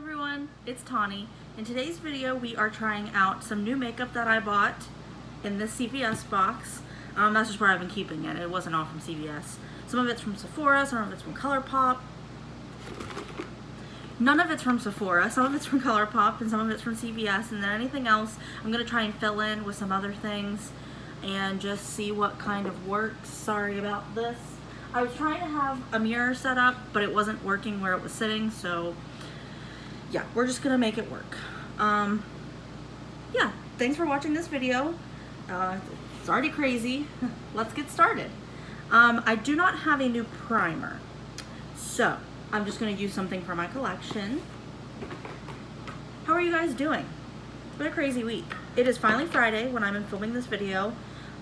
everyone, it's Tawney. In today's video we are trying out some new makeup that I bought in this CVS box. That's just where I've been keeping it. It wasn't all from CVS. Some of it's from Sephora, some of it's from ColourPop. None of it's from Sephora, some of it's from ColourPop, and some of it's from CVS, and then anything else I'm going to try and fill in with some other things and just see what kind of works. Sorry about this. I was trying to have a mirror set up, but it wasn't working where it was sitting, so yeah, we're just gonna make it work. Yeah, thanks for watching this video. It's already crazy. Let's get started. I do not have a new primer, so I'm just gonna use something from my collection. How are you guys doing? It's been a crazy week. It is finally Friday when I'm filming this video.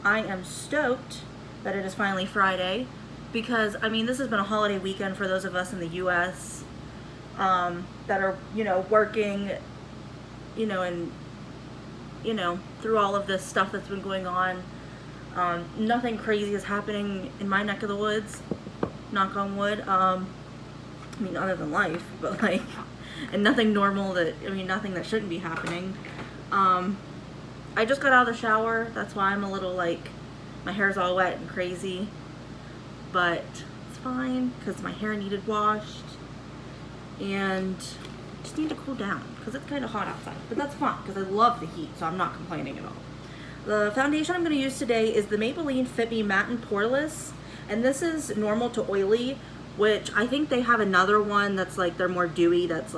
I am stoked that it is finally Friday because, I mean, this has been a holiday weekend for those of us in the US that are, working, and, through all of this stuff that's been going on. Nothing crazy is happening in my neck of the woods, knock on wood. I mean, other than life, but and nothing normal nothing that shouldn't be happening. I just got out of the shower, that's why I'm a little my hair's all wet and crazy, but it's fine because my hair needed washed and just need to cool down because it's kind of hot outside, but that's fine because I love the heat, so I'm not complaining at all. The foundation I'm going to use today is the Maybelline Fit Me Matte and Poreless, and this is normal to oily, which I think they have another one that's they're more dewy, that's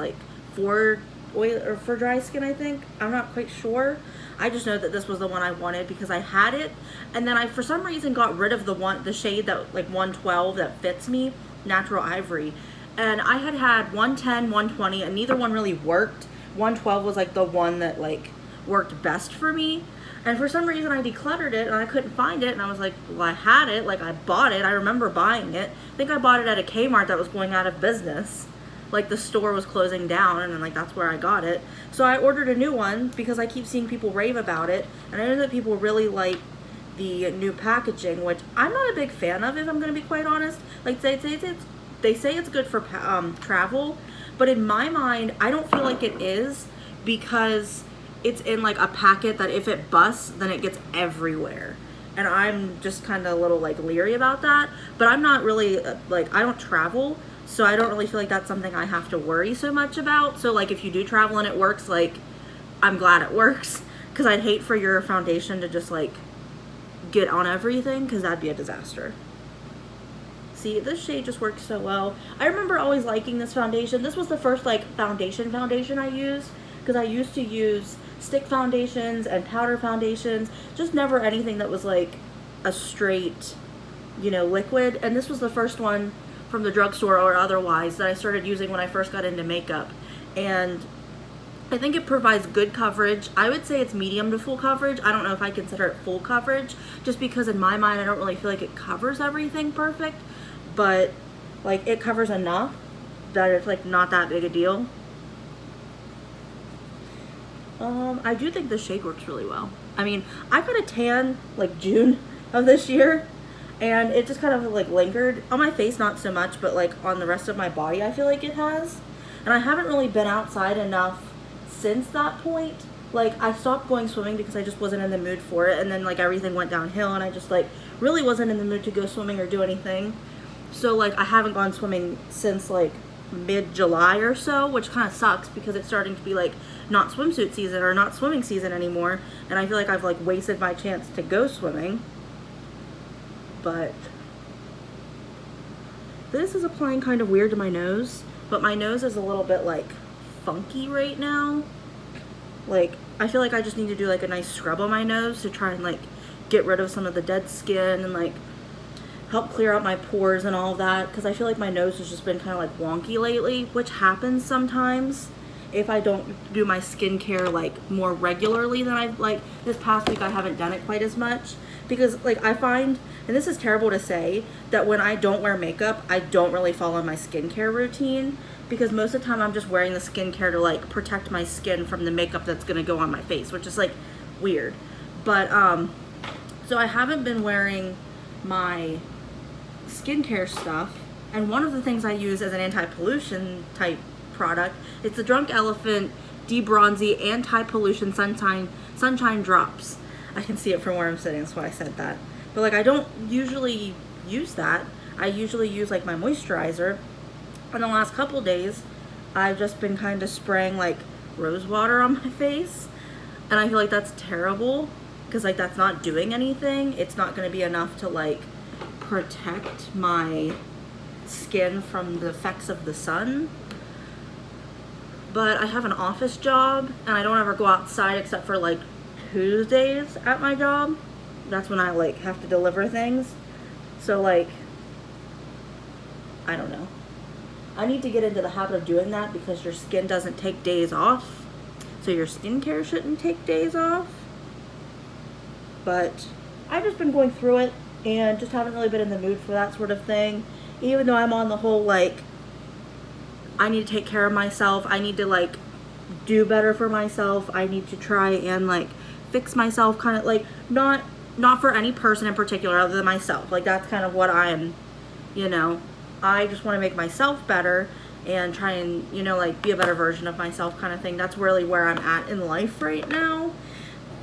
for oil or for dry skin, I think. I'm not quite sure. I just know that this was the one I wanted because I had it, and then I for some reason got rid of the shade that 112 that fits me, Natural Ivory. And I had 110, 120, and neither one really worked. 112 was the one that worked best for me. And for some reason I decluttered it and I couldn't find it, and I was like, well, I had it, I bought it. I remember buying it. I think I bought it at a Kmart that was going out of business. The store was closing down, and then that's where I got it. So I ordered a new one because I keep seeing people rave about it, and I know that people really like the new packaging, which I'm not a big fan of, if I'm going to be quite honest. They say it's good for travel, but in my mind, I don't feel like it is, because it's in a packet that if it busts, then it gets everywhere. And I'm just kind of a little leery about that, but I'm not really, I don't travel, so I don't really feel like that's something I have to worry so much about. So if you do travel and it works, I'm glad it works, because I'd hate for your foundation to just get on everything, because that'd be a disaster. See, this shade just works so well. I remember always liking this foundation. This was the first foundation I used, because I used to use stick foundations and powder foundations, just never anything that was a straight, liquid. And this was the first one from the drugstore or otherwise that I started using when I first got into makeup. And I think it provides good coverage. I would say it's medium to full coverage. I don't know if I consider it full coverage, just because in my mind I don't really feel like it covers everything perfect, but it covers enough that it's not that big a deal. I do think the shade works really well. I mean, I got a tan June of this year, and it just kind of lingered on my face, not so much, but on the rest of my body I feel like it has. And I haven't really been outside enough since that point. I stopped going swimming because I just wasn't in the mood for it, and then everything went downhill, and I just really wasn't in the mood to go swimming or do anything. So I haven't gone swimming since mid-July or so, which kind of sucks because it's starting to be not swimsuit season or not swimming season anymore, and I feel like I've wasted my chance to go swimming. But this is applying kind of weird to my nose, but my nose is a little bit funky right now. I feel like I just need to do a nice scrub on my nose to try and get rid of some of the dead skin and help clear out my pores and all of that, because I feel like my nose has just been kind of wonky lately, which happens sometimes if I don't do my skincare more regularly than I've this past week. I haven't done it quite as much because I find, and this is terrible to say, that when I don't wear makeup, I don't really follow my skincare routine, because most of the time I'm just wearing the skincare to protect my skin from the makeup that's gonna go on my face, which is weird. But so I haven't been wearing my skincare stuff, and one of the things I use as an anti-pollution type product. It's the Drunk Elephant Debronzy Anti-Pollution Sunshine Drops. I can see it from where I'm sitting, that's why I said that. But like, I don't usually use that. I usually use like my moisturizer. In the last couple days, I've just been kind of spraying like rose water on my face. And I feel like that's terrible because like that's not doing anything. It's not going to be enough to like protect my skin from the effects of the sun. But I have an office job and I don't ever go outside except for like Tuesdays at my job. That's when I like have to deliver things. So like, I don't know. I need to get into the habit of doing that because your skin doesn't take days off. So your skincare shouldn't take days off. But I've just been going through it and just haven't really been in the mood for that sort of thing. Even though I'm on the whole like, I need to take care of myself. I need to like do better for myself. I need to try and like fix myself, kind of like not for any person in particular other than myself. Like that's kind of what I'm, you know, I just want to make myself better and try and, you know, like be a better version of myself kind of thing. That's really where I'm at in life right now.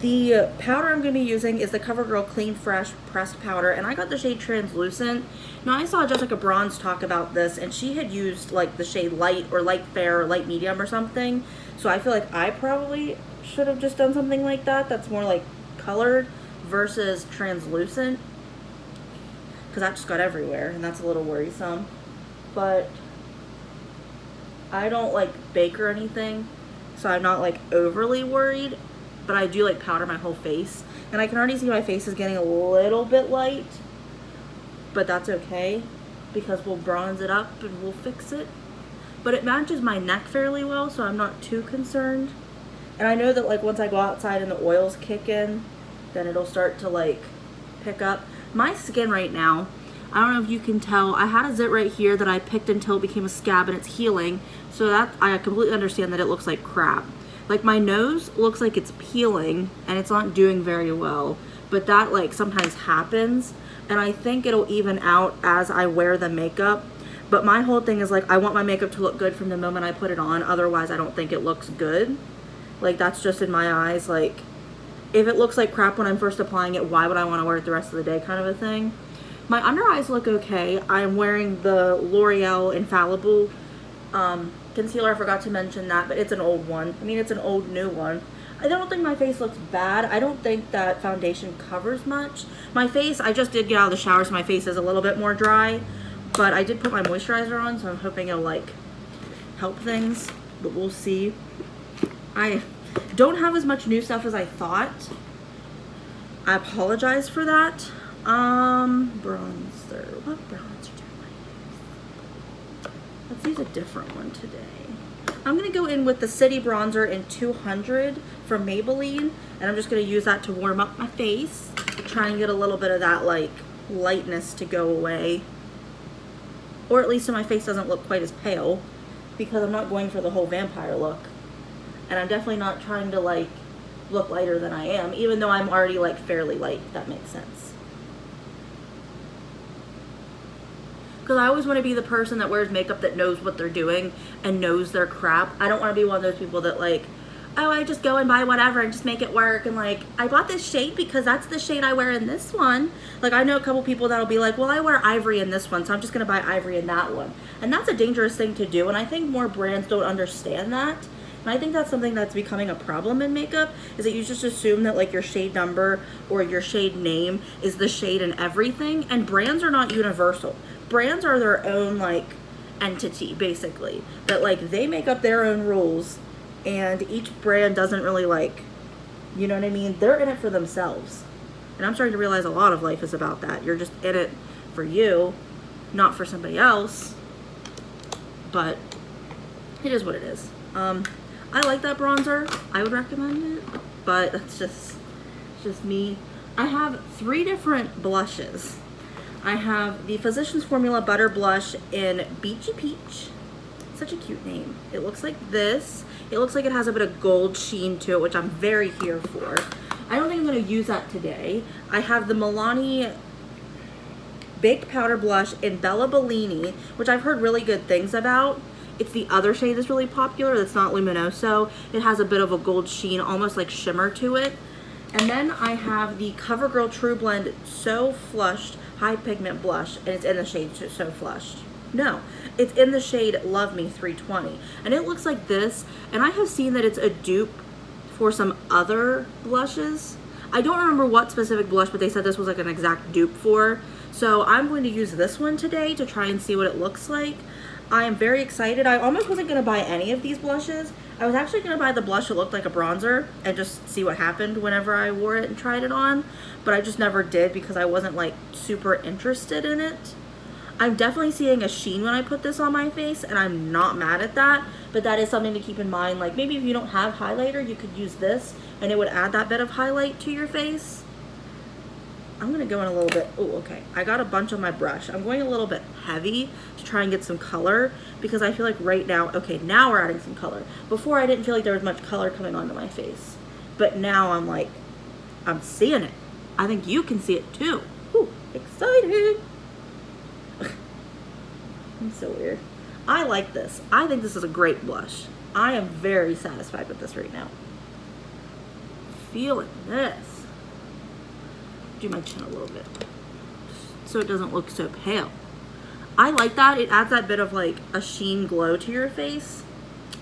The powder I'm going to be using is the CoverGirl Clean Fresh Pressed Powder, and I got the shade Translucent. Now, I saw Jessica Bronze talk about this, and she had used like the shade Light or Light Fair or Light Medium or something. So I feel like I probably should have just done something like that. That's more like colored versus translucent, because that just got everywhere, and that's a little worrisome. But I don't like bake or anything, so I'm not like overly worried. But I do like powder my whole face, and I can already see my face is getting a little bit light, but that's okay because we'll bronze it up and we'll fix it. But it matches my neck fairly well, so I'm not too concerned. And I know that like once I go outside and the oils kick in, then it'll start to like pick up. My skin right now, I don't know if you can tell, I had a zit right here that I picked until it became a scab and it's healing. So that I completely understand that it looks like crap. Like my nose looks like it's peeling and it's not doing very well, but that like sometimes happens, and I think it'll even out as I wear the makeup. But my whole thing is like, I want my makeup to look good from the moment I put it on, otherwise I don't think it looks good. Like that's just in my eyes, like if it looks like crap when I'm first applying it, why would I want to wear it the rest of the day kind of a thing. My under eyes look okay. I'm wearing the L'Oreal Infallible concealer. I forgot to mention that, but it's an old one. I mean, it's an old new one. I don't think my face looks bad. I don't think that foundation covers much. My face, I just did get out of the shower, so my face is a little bit more dry, but I did put my moisturizer on, so I'm hoping it'll like help things, but we'll see. I don't have as much new stuff as I thought. I apologize for that. Bronzer. What bronzer do I use? Let's use a different one today. I'm going to go in with the City Bronzer in 200 from Maybelline, and I'm just going to use that to warm up my face, try and get a little bit of that like lightness to go away, or at least so my face doesn't look quite as pale, because I'm not going for the whole vampire look, and I'm definitely not trying to like look lighter than I am, even though I'm already like fairly light, if that makes sense. Because I always want to be the person that wears makeup that knows what they're doing and knows their crap. I don't want to be one of those people that like, oh, I just go and buy whatever and just make it work. And like, I bought this shade because that's the shade I wear in this one. Like, I know a couple people that'll be like, well, I wear ivory in this one, so I'm just going to buy ivory in that one. And that's a dangerous thing to do. And I think more brands don't understand that. And I think that's something that's becoming a problem in makeup, is that you just assume that like your shade number or your shade name is the shade in everything. And brands are not universal. Brands are their own like entity, basically, that like they make up their own rules, and each brand doesn't really like, you know what I mean? They're in it for themselves. And I'm starting to realize a lot of life is about that. You're just in it for you, not for somebody else. But it is what it is. I like that bronzer. I would recommend it, but that's just me. I have 3 different blushes. I have the Physicians Formula Butter Blush in Beachy Peach. Such a cute name. It looks like this. It looks like it has a bit of gold sheen to it, which I'm very here for. I don't think I'm going to use that today. I have the Milani Baked Powder Blush in Bella Bellini, which I've heard really good things about. It's the other shade that's really popular that's not luminoso. It has a bit of a gold sheen, almost like shimmer to it. And then I have the CoverGirl True Blend So Flushed High Pigment Blush, and it's in the shade So Flushed. No, it's in the shade Love Me 320. And it looks like this, and I have seen that it's a dupe for some other blushes. I don't remember what specific blush, but they said this was like an exact dupe for. So I'm going to use this one today to try and see what it looks like. I am very excited. I almost wasn't going to buy any of these blushes. I was actually going to buy the blush that looked like a bronzer and just see what happened whenever I wore it and tried it on. But I just never did because I wasn't like super interested in it. I'm definitely seeing a sheen when I put this on my face, and I'm not mad at that, but that is something to keep in mind. Like maybe if you don't have highlighter, you could use this and it would add that bit of highlight to your face. I'm gonna go in a little bit, oh, okay. I got a bunch on my brush. I'm going a little bit heavy to try and get some color because I feel like right now, okay, now we're adding some color. Before I didn't feel like there was much color coming onto my face, but now I'm like, I'm seeing it. I think you can see it too. Ooh, excited. I'm so weird. I like this. I think this is a great blush. I am very satisfied with this right now. Feeling this. Do my chin a little bit so it doesn't look so pale. I like that. It adds that bit of like a sheen glow to your face.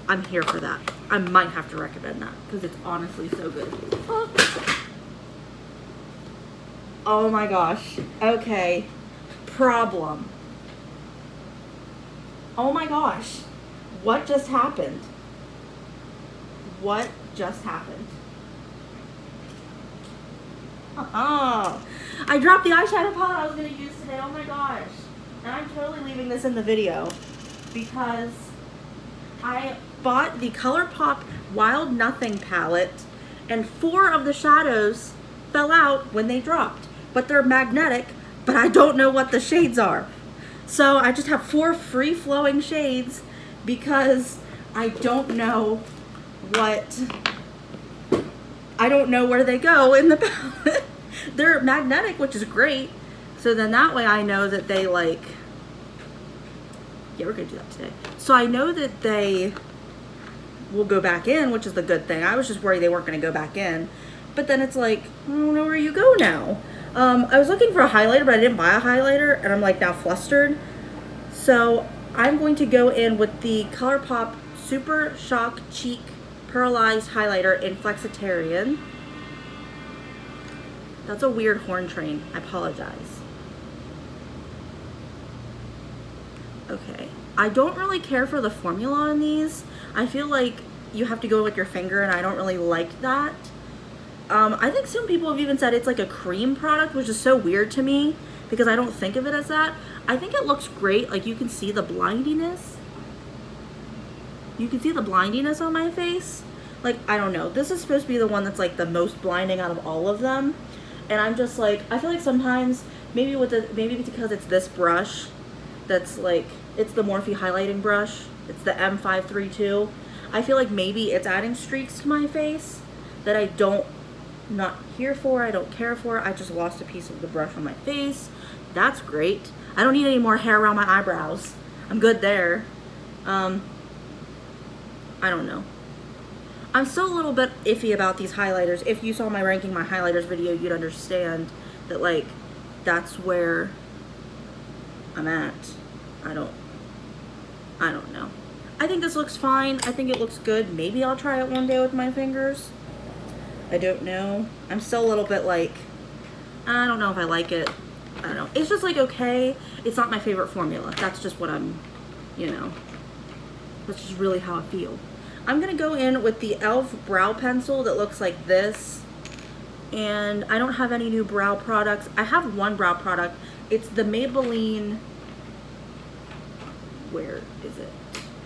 I'm here for that. I might have to recommend that because it's honestly so good. Oh my gosh. Okay. Problem. Oh my gosh, what just happened? What just happened? I dropped the eyeshadow palette I was going to use today, oh my gosh. And I'm totally leaving this in the video because I bought the ColourPop Wild Nothing palette and 4 of the shadows fell out when they dropped. But they're magnetic, but I don't know what the shades are. So I just have 4 free-flowing shades because I don't know where they go in the palette. They're magnetic, which is great. So then that way I know that they like, yeah, we're gonna do that today. So I know that they will go back in, which is the good thing. I was just worried they weren't gonna go back in. But then it's like, I don't know where you go now. I was looking for a highlighter, but I didn't buy a highlighter, and I'm like now flustered. So I'm going to go in with the ColourPop Super Shock Cheek Pearlized Highlighter in Flexitarian. That's a weird horn train. I apologize. Okay. I don't really care for the formula on these. I feel like you have to go with your finger, and I don't really like that. I think some people have even said it's like a cream product, which is so weird to me because I don't think of it as that. I think it looks great. Like you can see the blindiness. You can see the blindiness on my face. Like, I don't know. This is supposed to be the one that's like the most blinding out of all of them. And I'm just like, I feel like sometimes maybe because it's this brush that's like, it's the Morphe highlighting brush. It's the M532. I feel like maybe it's adding streaks to my face that I don't not here for, I don't care for. I just lost a piece of the brush on my face. That's great. I don't need any more hair around my eyebrows. I'm good there. I don't know. I'm still a little bit iffy about these highlighters. If you saw my ranking my highlighters video, you'd understand that like that's where I'm at. I don't know. I think this looks fine. I think it looks good. Maybe I'll try it one day with my fingers. I don't know. I'm still a little bit like, I don't know if I like it. I don't know. It's just like, okay. It's not my favorite formula. That's just what I'm, you know, that's just really how I feel. I'm going to go in with the e.l.f. brow pencil that looks like this. And I don't have any new brow products. I have one brow product. It's the Maybelline, where is it?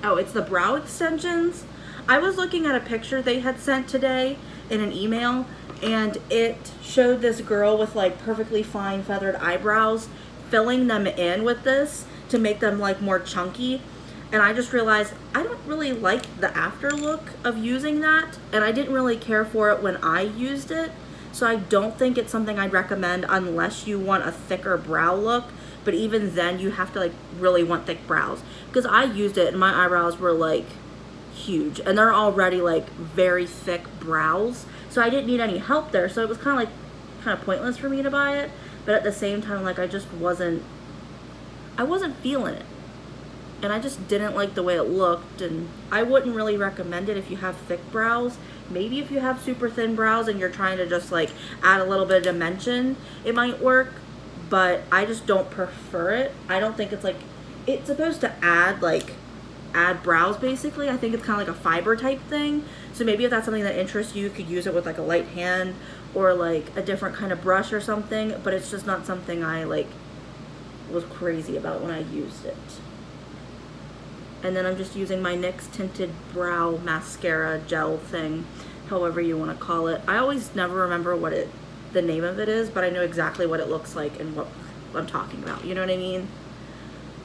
Oh, it's the brow extensions. I was looking at a picture they had sent today in an email, and it showed this girl with like perfectly fine feathered eyebrows filling them in with this to make them like more chunky. And I just realized I don't really like the after look of using that, and I didn't really care for it when I used it. So I don't think it's something I'd recommend unless you want a thicker brow look, but even then you have to like really want thick brows, because I used it and my eyebrows were like huge, and they're already like very thick brows, so I didn't need any help there. So it was kind of pointless for me to buy it, but at the same time, like, I wasn't feeling it, and I just didn't like the way it looked, and I wouldn't really recommend it if you have thick brows. Maybe if you have super thin brows and you're trying to just like add a little bit of dimension, it might work, but I just don't prefer it. I don't think it's like, it's supposed to add brows basically. I think it's kind of like a fiber type thing. So maybe if that's something that interests you, you could use it with like a light hand or like a different kind of brush or something, but it's just not something I like was crazy about when I used it. And then I'm just using my NYX Tinted Brow Mascara Gel thing, however you want to call it. I always never remember what the name of it is, but I know exactly what it looks like and what I'm talking about. You know what I mean?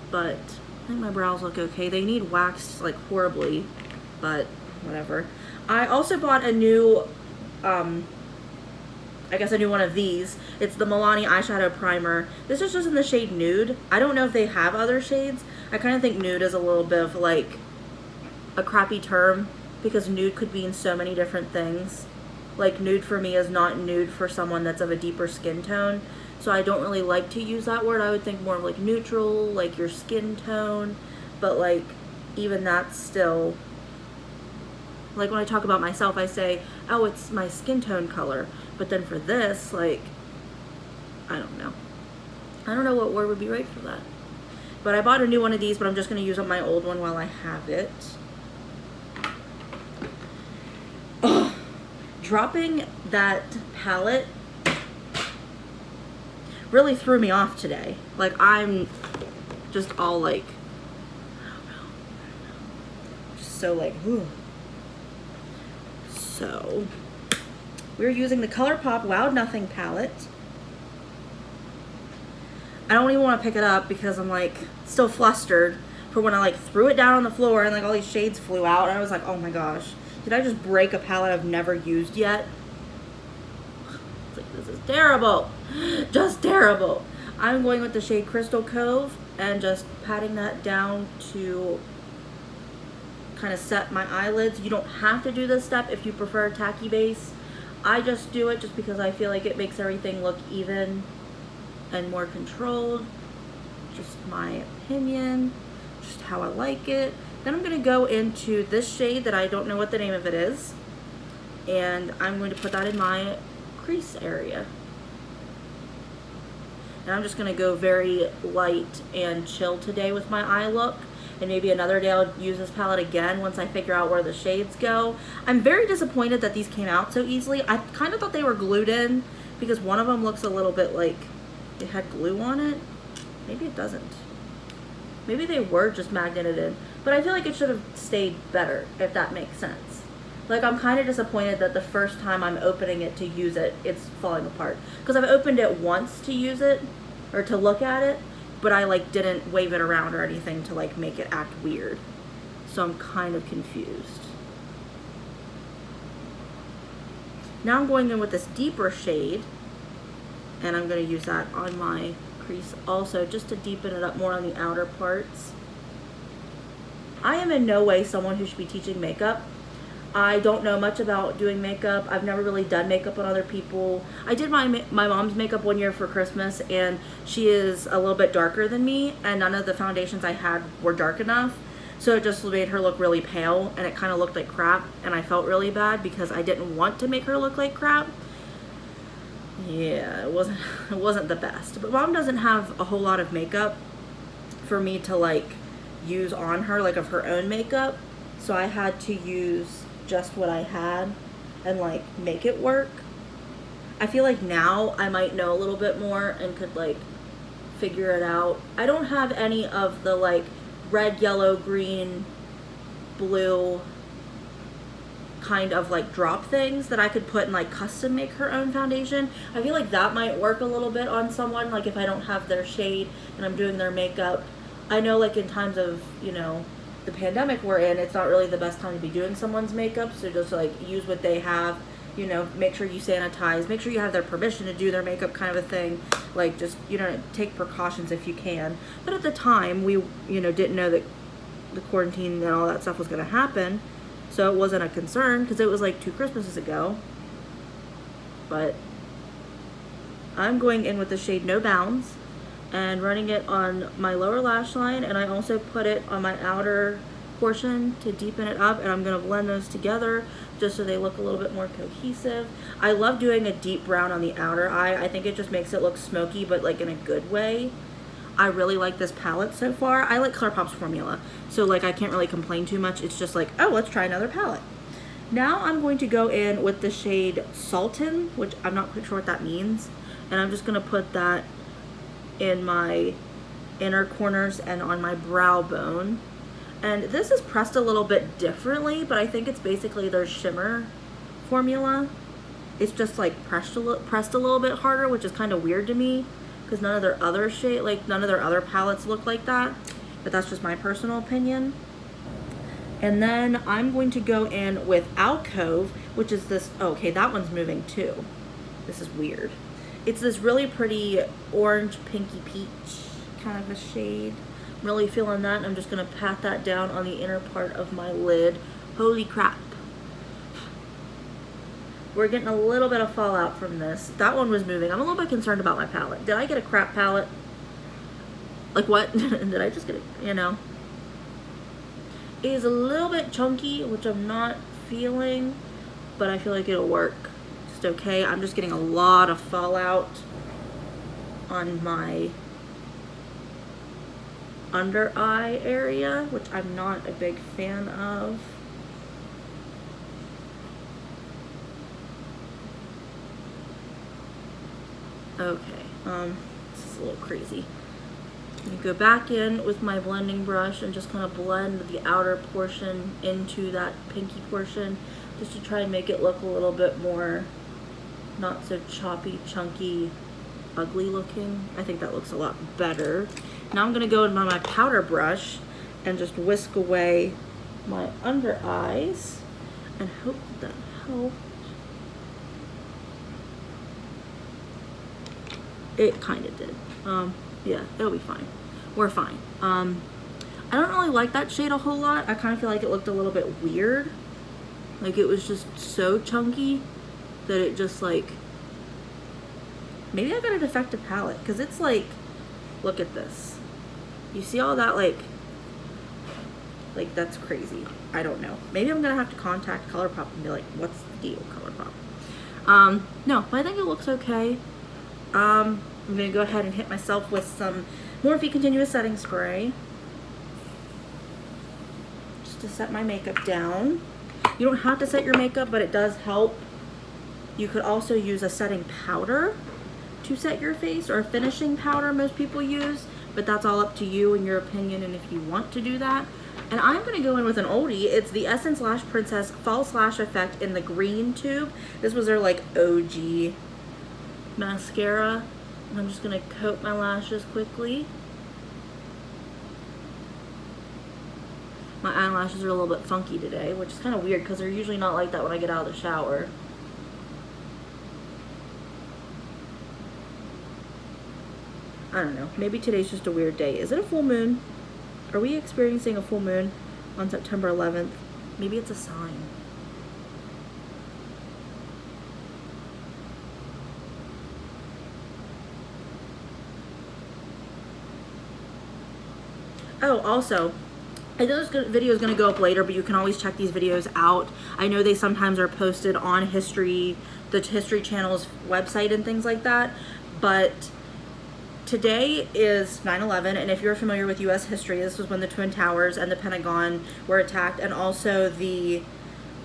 But I think my brows look okay. They need waxed like horribly, but whatever. I also bought a new, I guess a new one of these. It's the Milani eyeshadow primer. This is just in the shade Nude. I don't know if they have other shades. I kind of think nude is a little bit of like a crappy term, because nude could mean so many different things. Like, nude for me is not nude for someone that's of a deeper skin tone, so I don't really like to use that word. I would think more of like neutral, like your skin tone, but like even that's still, like when I talk about myself, I say, oh, it's my skin tone color, but then for this, like, I don't know what word would be right for that. But I bought a new one of these, but I'm just going to use up my old one while I have it. Ugh. Dropping that palette really threw me off today. Like, I'm just all like, I don't know. Just so like, ooh. So, we're using the ColourPop Wow Nothing palette. I don't even want to pick it up because I'm like still flustered for when I like threw it down on the floor and like all these shades flew out, and I was like, oh my gosh, did I just break a palette I've never used yet? It's like, this is terrible, just terrible. I'm going with the shade Crystal Cove and just patting that down to kind of set my eyelids. You don't have to do this step if you prefer a tacky base. I just do it just because I feel like it makes everything look even and more controlled. Just my opinion, just how I like it. Then I'm going to go into this shade that I don't know what the name of it is, and I'm going to put that in my crease area. And I'm just going to go very light and chill today with my eye look, and maybe another day I'll use this palette again once I figure out where the shades go. I'm very disappointed that these came out so easily. I kind of thought they were glued in, because one of them looks a little bit like it had glue on it. Maybe it doesn't. Maybe they were just magneted in, but I feel like it should have stayed better, if that makes sense. Like, I'm kind of disappointed that the first time I'm opening it to use it, it's falling apart. Because I've opened it once to use it, or to look at it, but I like didn't wave it around or anything to like make it act weird. So I'm kind of confused. Now I'm going in with this deeper shade, and I'm going to use that on my crease also, just to deepen it up more on the outer parts. I am in no way someone who should be teaching makeup. I don't know much about doing makeup. I've never really done makeup on other people. I did my mom's makeup one year for Christmas, and she is a little bit darker than me, and none of the foundations I had were dark enough. So it just made her look really pale, and it kind of looked like crap, and I felt really bad because I didn't want to make her look like crap. Yeah, it wasn't the best. But Mom doesn't have a whole lot of makeup for me to like use on her, like of her own makeup. So I had to use just what I had and like make it work. I feel like now I might know a little bit more and could like figure it out. I don't have any of the like red, yellow, green, blue kind of like drop things that I could put and like custom make her own foundation. I feel like that might work a little bit on someone, like if I don't have their shade and I'm doing their makeup. I know like in times of, you know, the pandemic we're in, it's not really the best time to be doing someone's makeup, so just like use what they have you know, make sure you sanitize, make sure you have their permission to do their makeup, kind of a thing. Like, just, you know, take precautions if you can. But at the time, we, you know, didn't know that the quarantine and all that stuff was going to happen, so it wasn't a concern, because it was like 2 Christmases ago. But I'm going in with the shade No Bounds and running it on my lower lash line, and I also put it on my outer portion to deepen it up, and I'm going to blend those together just so they look a little bit more cohesive. I love doing a deep brown on the outer eye. I think it just makes it look smoky, but like in a good way. I really like this palette so far. I like ColourPop's formula, so like I can't really complain too much. It's just like, oh, let's try another palette. Now I'm going to go in with the shade Sultan, which I'm not quite sure what that means, and I'm just going to put that in my inner corners and on my brow bone. And this is pressed a little bit differently, but I think it's basically their shimmer formula. It's just like pressed a little bit harder, which is kind of weird to me, because none of their other none of their other palettes look like that. But that's just my personal opinion. And then I'm going to go in with Alcove, which is this, oh, okay, that one's moving too. This is weird. It's this really pretty orange pinky peach kind of a shade. I'm really feeling that, and I'm just gonna pat that down on the inner part of my lid. Holy crap. We're getting a little bit of fallout from this. That one was moving. I'm a little bit concerned about my palette. Did I get a crap palette? Like what? Did I just get it, you know? It is a little bit chunky, which I'm not feeling, but I feel like it'll work just okay. I'm just getting a lot of fallout on my under eye area, which I'm not a big fan of. Okay, this is a little crazy. I'm gonna go back in with my blending brush and just kind of blend the outer portion into that pinky portion, just to try and make it look a little bit more not so choppy, chunky, ugly looking. I think that looks a lot better. Now I'm gonna go in my powder brush and just whisk away my under eyes and hope that helped. It kind of did. Yeah, it'll be fine. We're fine. I don't really like that shade a whole lot. I kind of feel like it looked a little bit weird. Like it was just so chunky that it just like, maybe I got a defective palette, because it's like, look at this. You see all that, like that's crazy. I don't know. Maybe I'm gonna have to contact ColourPop and be like, what's the deal, ColourPop? No, but I think it looks okay. I'm gonna go ahead and hit myself with some Morphe Continuous Setting Spray, just to set my makeup down. You don't have to set your makeup, but it does help. You could also use a setting powder to set your face, or a finishing powder most people use, but that's all up to you and your opinion and if you want to do that. And I'm going to go in with an oldie. It's the Essence Lash Princess False Lash Effect in the green tube. This was their like OG mascara. And I'm just going to coat my lashes quickly. My eyelashes are a little bit funky today, which is kind of weird because they're usually not like that when I get out of the shower. I don't know. Maybe today's just a weird day. Is it a full moon? Are we experiencing a full moon on September 11th? Maybe it's a sign. Oh, also, I know this video is going to go up later, but you can always check these videos out. I know they sometimes are posted on the History Channel's website and things like that, but today is 9/11, and if you're familiar with U.S. history, this was when the Twin Towers and the Pentagon were attacked, and also the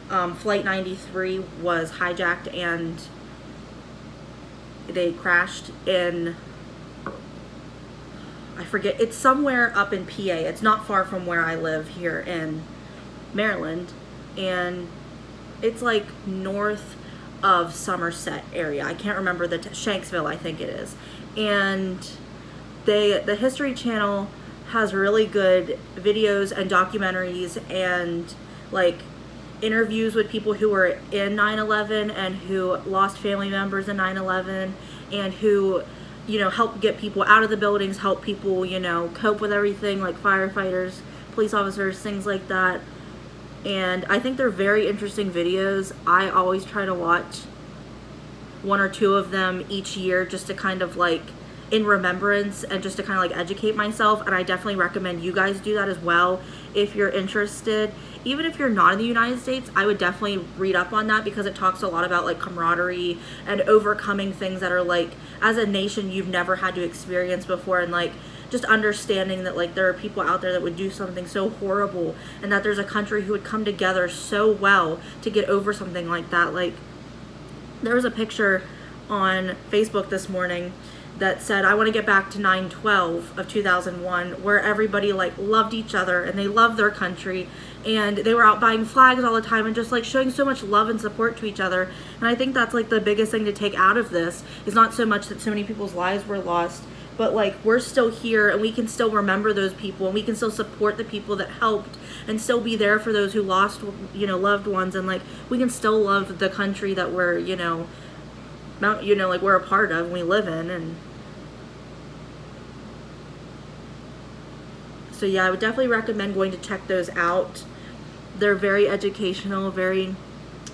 Flight 93 was hijacked and they crashed in, I forget, it's somewhere up in PA. It's not far from where I live here in Maryland, and it's like north of Somerset area. I can't remember Shanksville, I think it is. And the History Channel has really good videos and documentaries, and like interviews with people who were in 9/11 and who lost family members in 9/11 and who, you know, help get people out of the buildings, help people, you know, cope with everything, like firefighters, police officers, things like that. And I think they're very interesting videos. I always try to watch one or two of them each year just to kind of like in remembrance and just to kind of like educate myself. And I definitely recommend you guys do that as well if you're interested. Even if you're not in the United States, I would definitely read up on that because it talks a lot about like camaraderie and overcoming things that are like, as a nation, you've never had to experience before, and like just understanding that like there are people out there that would do something so horrible, and that there's a country who would come together so well to get over something like that. Like, there was a picture on Facebook this morning that said, I want to get back to 9/12 of 2001, where everybody like loved each other and they loved their country, and they were out buying flags all the time and just like showing so much love and support to each other. And I think that's like the biggest thing to take out of this, is not so much that so many people's lives were lost, but like we're still here and we can still remember those people, and we can still support the people that helped, and still be there for those who lost, you know, loved ones. And like we can still love the country that we're, you know, not, you know, like we're a part of and we live in. And so yeah, I would definitely recommend going to check those out. They're very educational, very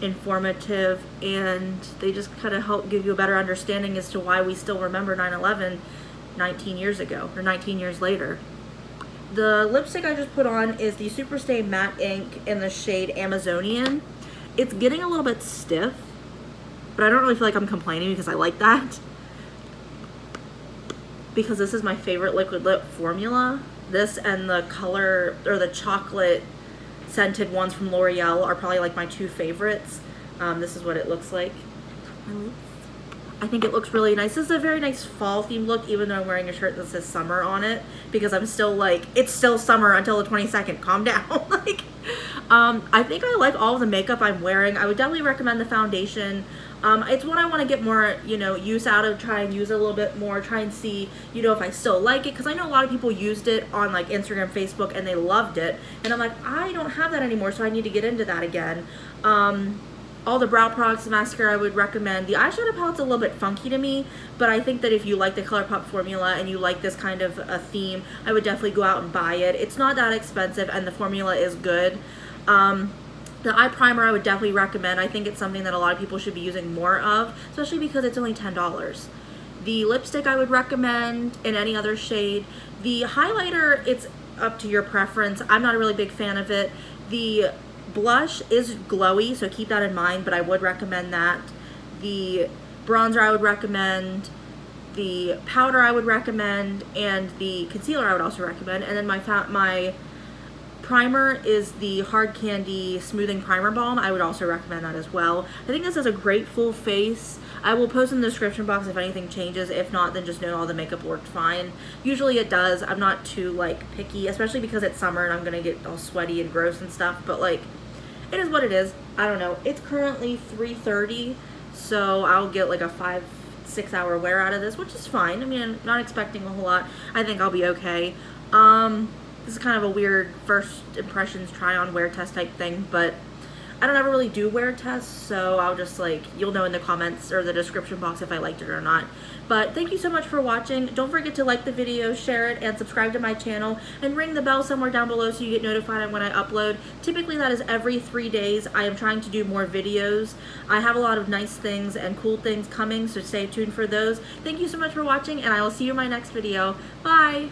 informative, and they just kind of help give you a better understanding as to why we still remember 9/11 19 years ago, or 19 years later. The lipstick I just put on is the Superstay Matte Ink in the shade Amazonian. It's getting a little bit stiff, but I don't really feel like I'm complaining because I like that, because this is my favorite liquid lip formula. This and the color, or the chocolate scented ones from L'Oreal, are probably like my two favorites. This is what it looks like. I think it looks really nice. This is a very nice fall themed look, even though I'm wearing a shirt that says summer on it, because I'm still like, it's still summer until the 22nd, calm down. Like, I think I like all of the makeup I'm wearing. I would definitely recommend the foundation. It's one I want to get more, you know, use out of, try and use it a little bit more, try and see, you know, if I still like it, because I know a lot of people used it on like Instagram, Facebook, and they loved it, and I'm like, I don't have that anymore, so I need to get into that again. All the brow products, the mascara I would recommend. The eyeshadow palette's a little bit funky to me, but I think that if you like the ColourPop formula and you like this kind of a theme, I would definitely go out and buy it. It's not that expensive, and the formula is good. The eye primer I would definitely recommend. I think it's something that a lot of people should be using more of, especially because it's only $10. The lipstick I would recommend in any other shade. The highlighter, it's up to your preference. I'm not a really big fan of it. The blush is glowy, so keep that in mind, but I would recommend that. The bronzer I would recommend. The powder I would recommend, and the concealer I would also recommend. And then my primer is the Hard Candy Smoothing Primer Balm. I would also recommend that as well. I think this has a great full face. I will post in the description box if anything changes. If not, then just know all the makeup worked fine. Usually it does. I'm not too like picky, especially because it's summer and I'm gonna get all sweaty and gross and stuff, but like, it is what it is. I don't know. It's currently 3:30, so I'll get like a 5-6 hour wear out of this, which is fine. I mean, I'm not expecting a whole lot. I think I'll be okay. This is kind of a weird first impressions try on wear test type thing, but I don't ever really do wear tests, so I'll just like, you'll know in the comments or the description box if I liked it or not. But thank you so much for watching. Don't forget to like the video, share it, and subscribe to my channel, and ring the bell somewhere down below so you get notified when I upload. Typically that is every 3 days. I am trying to do more videos. I have a lot of nice things and cool things coming, so stay tuned for those. Thank you so much for watching, and I will see you in my next video. Bye!